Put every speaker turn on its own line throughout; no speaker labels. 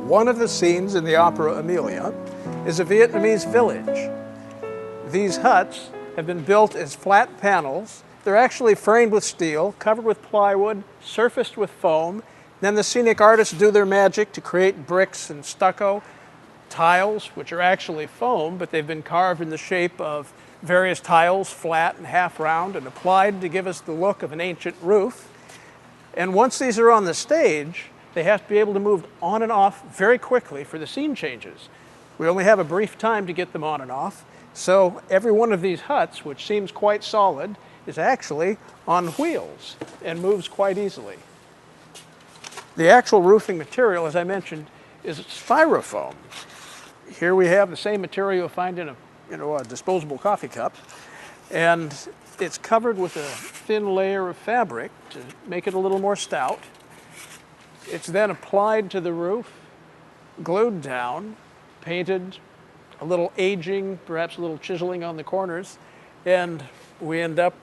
One of the scenes in the opera Amelia is a Vietnamese village. These huts have been built as flat panels. They're actually framed with steel, covered with plywood, surfaced with foam. Then the scenic artists do their magic to create bricks and stucco, tiles, which are actually foam, but they've been carved in the shape of various tiles, flat and half round, and applied to give us the look of an ancient roof. And once these are on the stage, they have to be able to move on and off very quickly for the scene changes. We only have a brief time to get them on and off, so every one of these huts, which seems quite solid, is actually on wheels and moves quite easily. The actual roofing material, as I mentioned, is styrofoam. Here we have the same material you'll find in a disposable coffee cup, and it's covered with a thin layer of fabric to make it a little more stout. It's then applied to the roof, glued down, painted, a little aging, perhaps a little chiseling on the corners, and we end up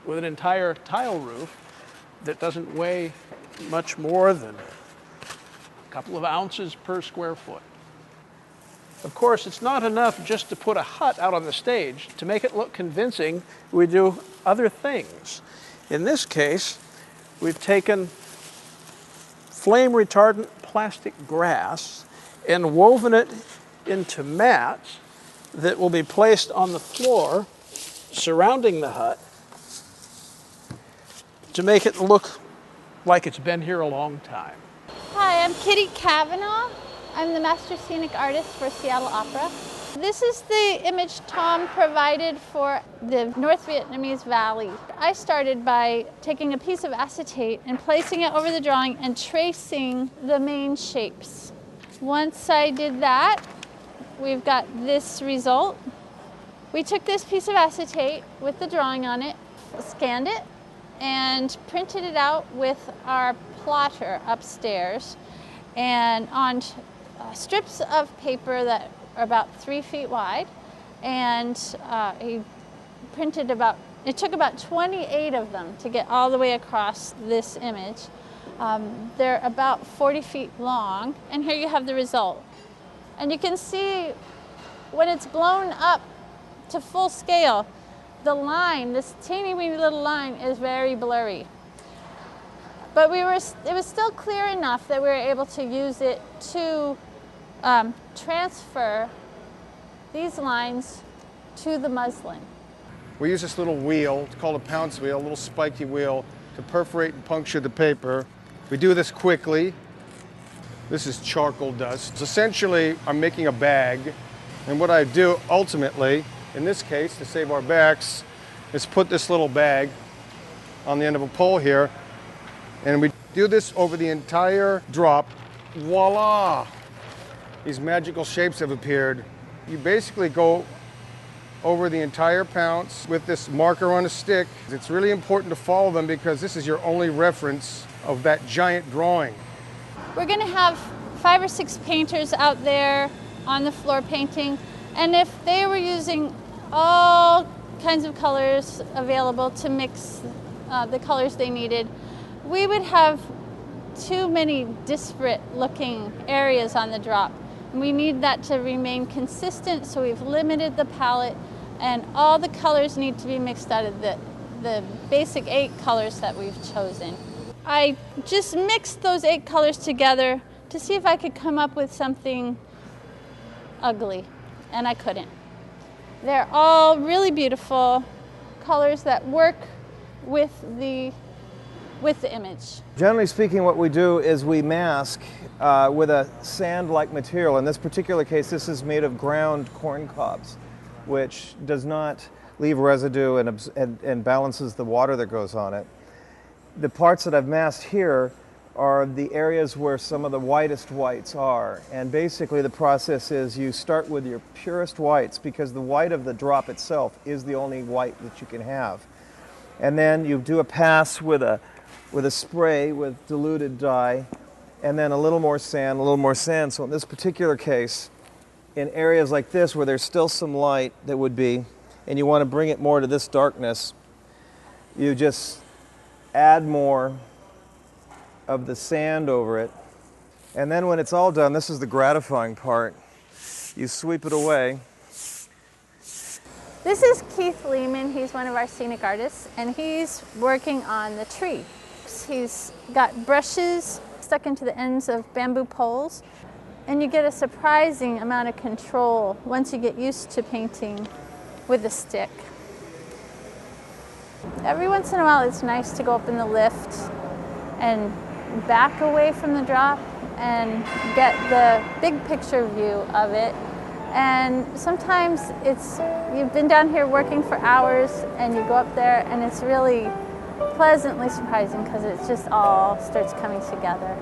with an entire tile roof that doesn't weigh much more than a couple of ounces per square foot. Of course, it's not enough just to put a hut out on the stage. To make it look convincing, we do other things. In this case, we've taken flame-retardant plastic grass and woven it into mats that will be placed on the floor surrounding the hut to make it look like it's been here a long time.
Hi, I'm Kavanaugh. I'm the master scenic artist for Seattle Opera. This is the image Tom provided for the North Vietnamese Valley. I started by taking a piece of acetate and placing it over the drawing and tracing the main shapes. Once I did that, we've got this result. We took this piece of acetate with the drawing on it, scanned it, and printed it out with our plotter upstairs, and on strips of paper that are about 3 feet wide, and he printed it took about 28 of them to get all the way across this image. They're about 40 feet long, and here you have the result. And you can see when it's blown up to full scale, the line, this teeny weeny little line, is very blurry. But it was still clear enough that we were able to use it to transfer these lines to the muslin.
We use this little wheel, it's called a pounce wheel, a little spiky wheel, to perforate and puncture the paper. We do this quickly. This is charcoal dust. So essentially, I'm making a bag, and what I do ultimately, in this case, to save our backs, is put this little bag on the end of a pole here, and we do this over the entire drop. Voila! These magical shapes have appeared. You basically go over the entire pounce with this marker on a stick. It's really important to follow them because this is your only reference of that giant drawing.
We're going to have 5 or 6 painters out there on the floor painting, and if they were using all kinds of colors available to mix the colors they needed, we would have too many disparate looking areas on the drop. And we need that to remain consistent, so we've limited the palette, and all the colors need to be mixed out of the basic 8 colors that we've chosen. I just mixed those 8 colors together to see if I could come up with something ugly, and I couldn't. They're all really beautiful colors that work with the image.
Generally speaking, what we do is we mask with a sand-like material. In this particular case, this is made of ground corn cobs, which does not leave residue and balances the water that goes on it. The parts that I've masked here are the areas where some of the whitest whites are. And basically the process is you start with your purest whites, because the white of the drop itself is the only white that you can have. And then you do a pass with a spray with diluted dye, and then a little more sand, a little more sand. So in this particular case, in areas like this where there's still some light that would be, and you want to bring it more to this darkness, you just add more of the sand over it, And then when it's all done, this is the gratifying part. You sweep it away.
This is Keith Lehman. He's one of our scenic artists, and he's working on the tree. He's got brushes stuck into the ends of bamboo poles, and you get a surprising amount of control once you get used to painting with a stick. Every once in a while it's nice to go up in the lift and back away from the drop and get the big picture view of it. And sometimes you've been down here working for hours and you go up there and it's really pleasantly surprising because it just all starts coming together.